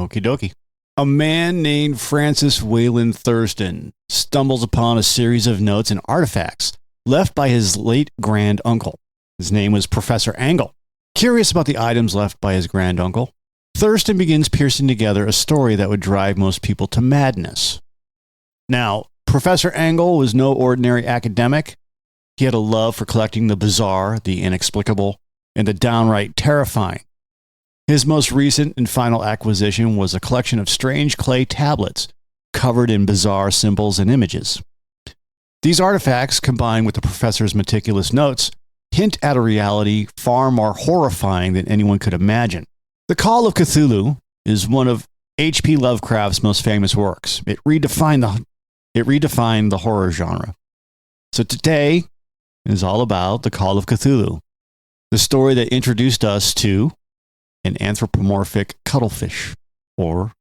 Okie dokie. A man named Francis Wayland Thurston stumbles upon a series of notes and artifacts left by his late grand-uncle. His name was Professor Angle. Curious about the items left by his grand-uncle, Thurston begins piecing together a story that would drive most people to madness. Now, Professor Angle was no ordinary academic. He had a love for collecting the bizarre, the inexplicable, and the downright terrifying. His most recent and final acquisition was a collection of strange clay tablets covered in bizarre symbols and images. These artifacts, combined with the professor's meticulous notes, hint at a reality far more horrifying than anyone could imagine. The Call of Cthulhu is one of H.P. Lovecraft's most famous works. It redefined the horror genre. So today is all about the Call of Cthulhu, the story that introduced us to an anthropomorphic cuttlefish, or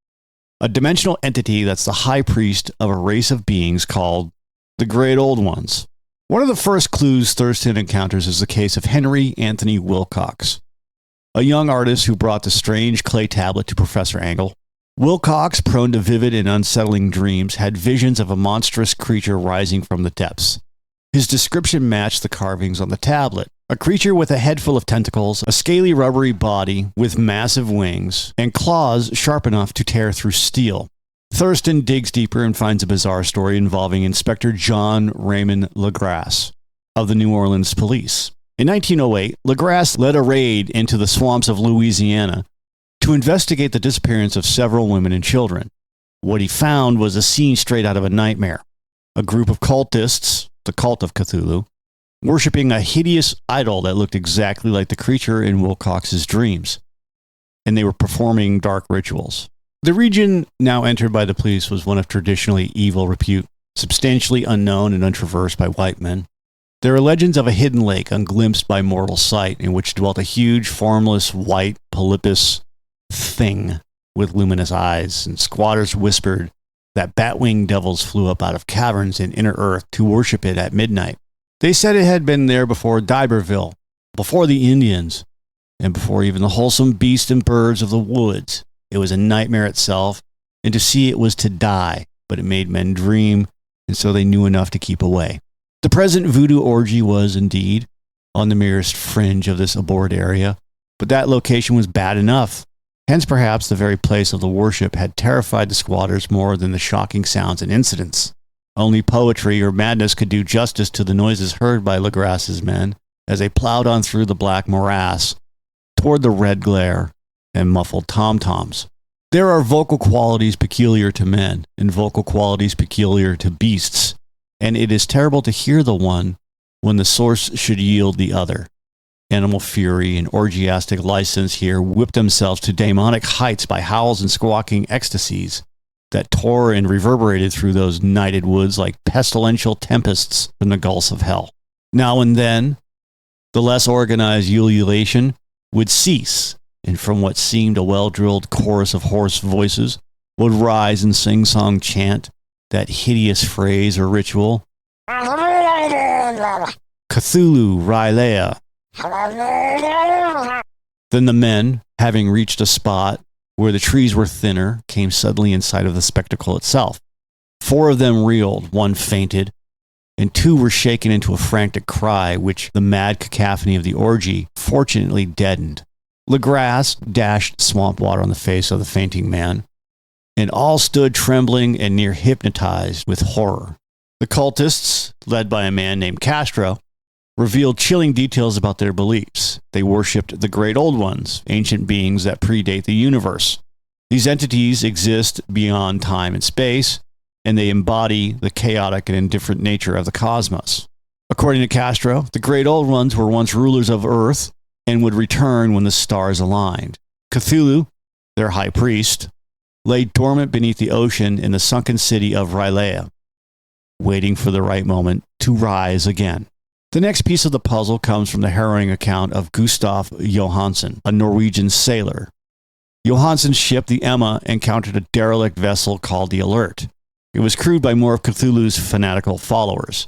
a dimensional entity that's the high priest of a race of beings called the Great Old Ones. One of the first clues Thurston encounters is the case of Henry Anthony Wilcox, a young artist who brought the strange clay tablet to Professor Angle. Wilcox, prone to vivid and unsettling dreams, had visions of a monstrous creature rising from the depths. His description matched the carvings on the tablet. A creature with a head full of tentacles, a scaly rubbery body with massive wings, and claws sharp enough to tear through steel. Thurston digs deeper and finds a bizarre story involving Inspector John Raymond Legrasse of the New Orleans Police. In 1908, Legrasse led a raid into the swamps of Louisiana to investigate the disappearance of several women and children. What he found was a scene straight out of a nightmare. A group of cultists, the Cult of Cthulhu, worshipping a hideous idol that looked exactly like the creature in Wilcox's dreams, and they were performing dark rituals. The region now entered by the police was one of traditionally evil repute, substantially unknown and untraversed by white men. There are legends of a hidden lake unglimpsed by mortal sight in which dwelt a huge, formless, white, polypous thing with luminous eyes, and squatters whispered that bat-winged devils flew up out of caverns in inner earth to worship it at midnight. They said it had been there before D'Iberville, before the Indians, and before even the wholesome beasts and birds of the woods. It was a nightmare itself, and to see it was to die, but it made men dream, and so they knew enough to keep away. The present voodoo orgy was, indeed, on the merest fringe of this abhorred area, but that location was bad enough. Hence, perhaps, the very place of the worship had terrified the squatters more than the shocking sounds and incidents. Only poetry or madness could do justice to the noises heard by Legrasse's men as they plowed on through the black morass toward the red glare and muffled tom-toms. There are vocal qualities peculiar to men and vocal qualities peculiar to beasts, and it is terrible to hear the one when the source should yield the other. Animal fury and orgiastic license here whipped themselves to demonic heights by howls and squawking ecstasies that tore and reverberated through those nighted woods like pestilential tempests from the gulfs of hell. Now and then, the less organized ululation would cease, and from what seemed a well-drilled chorus of hoarse voices would rise and sing-song chant that hideous phrase or ritual, Cthulhu Rylea. Then the men, having reached a spot where the trees were thinner, came suddenly in sight of the spectacle itself. 4 of them reeled, 1 fainted, and 2 were shaken into a frantic cry, which the mad cacophony of the orgy fortunately deadened. Legrasse dashed swamp water on the face of the fainting man, and all stood trembling and near hypnotized with horror. The cultists, led by a man named Castro, revealed chilling details about their beliefs. They worshipped the Great Old Ones, ancient beings that predate the universe. These entities exist beyond time and space, and they embody the chaotic and indifferent nature of the cosmos. According to Castro, the Great Old Ones were once rulers of Earth and would return when the stars aligned. Cthulhu, their high priest, lay dormant beneath the ocean in the sunken city of Rylea, waiting for the right moment to rise again. The next piece of the puzzle comes from the harrowing account of Gustav Johansen, a Norwegian sailor. Johansen's ship, the Emma, encountered a derelict vessel called the Alert. It was crewed by more of Cthulhu's fanatical followers.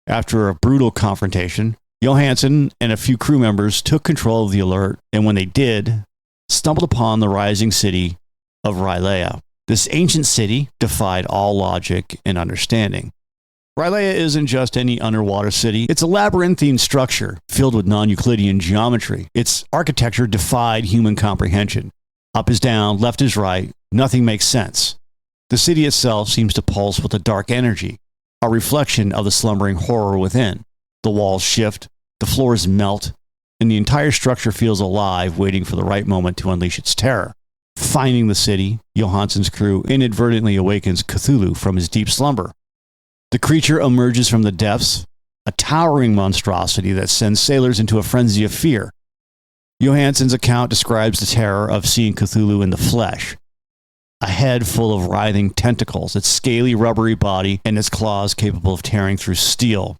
After a brutal confrontation, Johansen and a few crew members took control of the Alert, and when they did, stumbled upon the rising city of Rylea. This ancient city defied all logic and understanding. Rylea isn't just any underwater city. It's a labyrinthine structure filled with non-Euclidean geometry. Its architecture defied human comprehension. Up is down, left is right, nothing makes sense. The city itself seems to pulse with a dark energy, a reflection of the slumbering horror within. The walls shift, the floors melt, and the entire structure feels alive, waiting for the right moment to unleash its terror. Finding the city, Johansson's crew inadvertently awakens Cthulhu from his deep slumber. The creature emerges from the depths, a towering monstrosity that sends sailors into a frenzy of fear. Johansson's account describes the terror of seeing Cthulhu in the flesh. A head full of writhing tentacles, its scaly, rubbery body, and its claws capable of tearing through steel.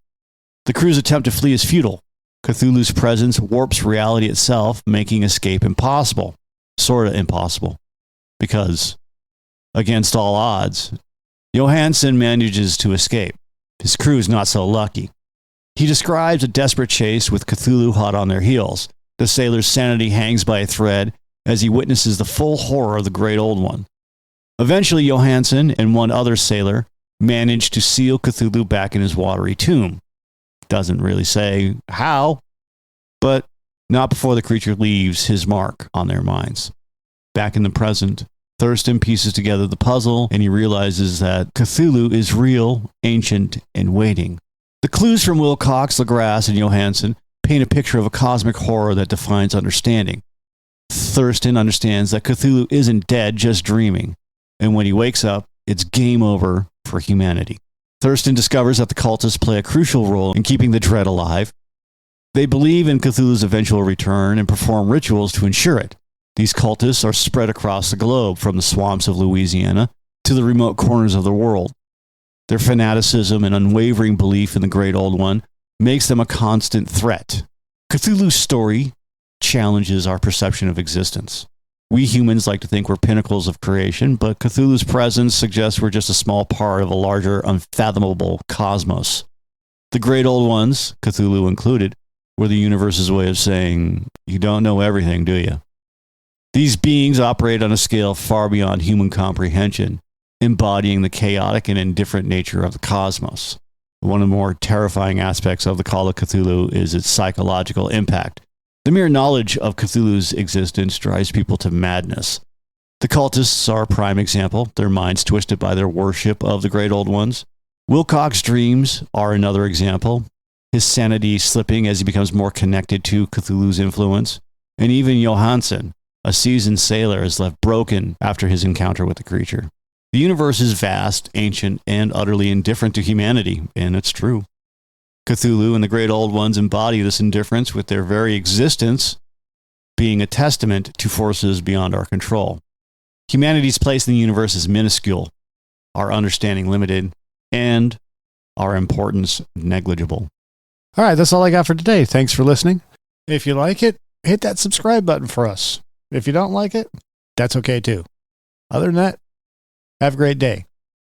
The crew's attempt to flee is futile. Cthulhu's presence warps reality itself, making escape impossible. Sorta impossible. Because, against all odds, Johansson manages to escape. His crew is not so lucky. He describes a desperate chase with Cthulhu hot on their heels. The sailor's sanity hangs by a thread as he witnesses the full horror of the Great Old One. Eventually, Johansson and one other sailor manage to seal Cthulhu back in his watery tomb. Doesn't really say how, but not before the creature leaves his mark on their minds. Back in the present, Thurston pieces together the puzzle, and he realizes that Cthulhu is real, ancient, and waiting. The clues from Wilcox, LaGrasse, and Johansson paint a picture of a cosmic horror that defines understanding. Thurston understands that Cthulhu isn't dead, just dreaming, and when he wakes up, it's game over for humanity. Thurston discovers that the cultists play a crucial role in keeping the dread alive. They believe in Cthulhu's eventual return and perform rituals to ensure it. These cultists are spread across the globe, from the swamps of Louisiana to the remote corners of the world. Their fanaticism and unwavering belief in the Great Old One makes them a constant threat. Cthulhu's story challenges our perception of existence. We humans like to think we're pinnacles of creation, but Cthulhu's presence suggests we're just a small part of a larger, unfathomable cosmos. The Great Old Ones, Cthulhu included, were the universe's way of saying, you don't know everything, do you? These beings operate on a scale far beyond human comprehension, embodying the chaotic and indifferent nature of the cosmos. One of the more terrifying aspects of the Call of Cthulhu is its psychological impact. The mere knowledge of Cthulhu's existence drives people to madness. The cultists are a prime example, their minds twisted by their worship of the Great Old Ones. Wilcox's dreams are another example, his sanity slipping as he becomes more connected to Cthulhu's influence. And even Johansson, a seasoned sailor, is left broken after his encounter with the creature. The universe is vast, ancient, and utterly indifferent to humanity, and it's true. Cthulhu and the Great Old Ones embody this indifference, with their very existence being a testament to forces beyond our control. Humanity's place in the universe is minuscule, our understanding limited, and our importance negligible. All right, that's all I got for today. Thanks for listening. If you like it, hit that subscribe button for us. If you don't like it, that's okay too. Other than that, have a great day.